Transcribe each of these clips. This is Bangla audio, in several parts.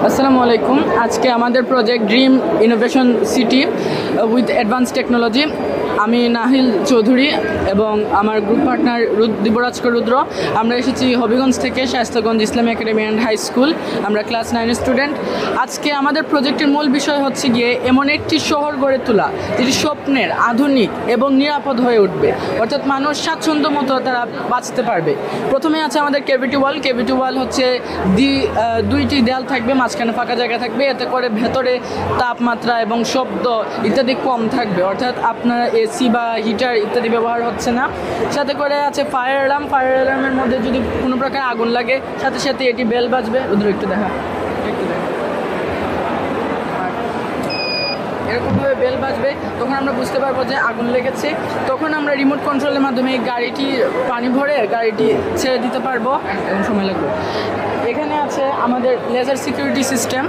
আসসালামু আলাইকুম। আজকে আমাদের project dream innovation city with advance technology. আমি নাহিল চৌধুরী এবং আমার গ্রুপ পার্টনার দিবরাজকর রুদ্র। আমরা এসেছি হবিগঞ্জ থেকে, শায়েস্তাগঞ্জ ইসলামী একাডেমি অ্যান্ড হাই স্কুল। আমরা ক্লাস 9 স্টুডেন্ট। আজকে আমাদের প্রজেক্টের মূল বিষয় হচ্ছে গিয়ে এমন একটি শহর গড়ে তোলা যেটি স্বপ্নের, আধুনিক এবং নিরাপদ হয়ে উঠবে, অর্থাৎ মানুষ স্বাচ্ছন্দ্য মতো তারা বাঁচতে পারবে। প্রথমে আছে আমাদের কেভিটি ওয়াল। কেভিটি ওয়াল হচ্ছে দুইটি দেয়াল থাকবে, মাঝখানে ফাঁকা জায়গা থাকবে, এতে করে ভেতরে তাপমাত্রা এবং শব্দ ইত্যাদি কম থাকবে, অর্থাৎ আপনার এসি বা হিটার ইত্যাদি ব্যবহার হচ্ছে না। সাথে করে আছে ফায়ার অ্যালার্ম। ফায়ার অ্যালার্মের মধ্যে যদি কোনো প্রকার আগুন লাগে সাথে সাথে এটি বেল বাজবে। রুদ্র একটু দেখা, এরকমভাবে বেল বাজবে, তখন আমরা বুঝতে পারবো যে আগুন লেগেছে। তখন আমরা রিমোট কন্ট্রোলের মাধ্যমে এই গাড়িটি পানি ভরে গাড়িটি ছেড়ে দিতে পারবো এবং সময় লাগবে। এখানে আছে আমাদের লেজার সিকিউরিটি সিস্টেম।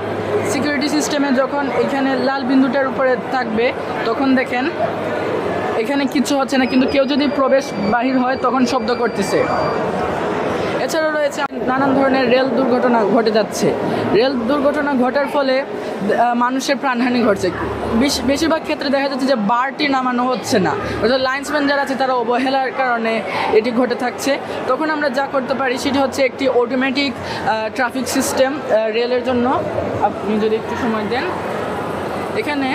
সিকিউরিটি সিস্টেমে যখন এখানে লাল বিন্দুটার উপরে থাকবে তখন দেখেন এখানে কিছু হচ্ছে না, কিন্তু কেউ যদি প্রবেশ বাহির হয় তখন শব্দ করতেছে। এছাড়াও রয়েছে নানান ধরনের রেল দুর্ঘটনা ঘটে যাচ্ছে। রেল দুর্ঘটনা ঘটার ফলে মানুষের প্রাণহানি ঘটছে। বেশিরভাগ ক্ষেত্রে দেখা যাচ্ছে যে বারটি নামানো হচ্ছে না, অর্থাৎ লাইন্সম্যান যারা আছে তারা অবহেলার কারণে এটি ঘটে থাকছে। তখন আমরা যা করতে পারি সেটি হচ্ছে একটি অটোমেটিক ট্রাফিক সিস্টেম রেলের জন্য। আপনি যদি একটু সময় দেন, এখানে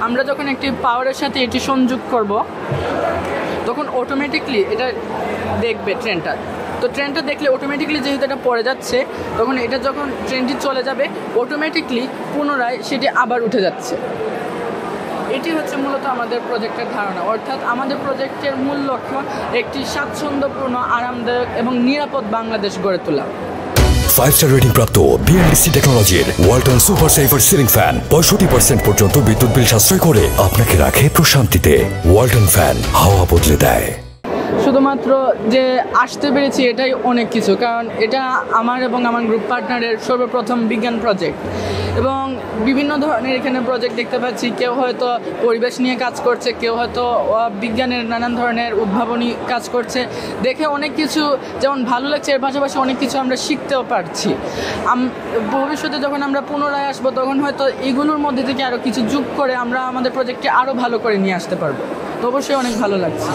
আমরা যখন একটি পাওয়ারের সাথে এটি সংযোগ করব তখন অটোমেটিকলি এটা দেখবে ট্রেনটা। তো ট্রেনটা দেখলে অটোমেটিকলি যেহেতু এটা পড়ে যাচ্ছে, তখন এটা যখন ট্রেনটি চলে যাবে অটোমেটিকলি পুনরায় সেটি আবার উঠে যাচ্ছে। এটি হচ্ছে মূলত আমাদের প্রজেক্টের ধারণা, অর্থাৎ আমাদের প্রজেক্টের মূল লক্ষ্য একটি স্বাচ্ছন্দ্যপূর্ণ, আরামদায়ক এবং নিরাপদ বাংলাদেশ গড়ে তোলা। 5-স্টার রেটিং প্রাপ্ত BLDC টেকনোলজির Walton super saver ceiling fan 65% পর্যন্ত বিদ্যুৎ বিল সাশ্রয় করে আপনাকে রাখে প্রশান্তিতে। ওয়ালটন ফ্যান হাওয়া বদলে দেয়। শুধুমাত্র যে আসতে পেরেছি এটাই অনেক কিছু, কারণ এটা আমার এবং আমার গ্রুপ পার্টনারের সর্বপ্রথম বিজ্ঞান প্রজেক্ট। এবং বিভিন্ন ধরনের এখানে প্রজেক্ট দেখতে পাচ্ছি। কেউ হয়তো পরিবেশ নিয়ে কাজ করছে, কেউ হয়তো বিজ্ঞানের নানান ধরনের উদ্ভাবনী কাজ করছে। দেখে অনেক কিছু যেমন ভালো লাগছে, এর পাশাপাশি অনেক কিছু আমরা শিখতেও পারছি। ভবিষ্যতে যখন আমরা পুনরায় আসবো তখন হয়তো এগুলোর মধ্যে থেকে আরও কিছু যোগ করে আমরা আমাদের প্রজেক্টকে আরও ভালো করে নিয়ে আসতে পারবো। তো অবশ্যই অনেক ভালো লাগছে।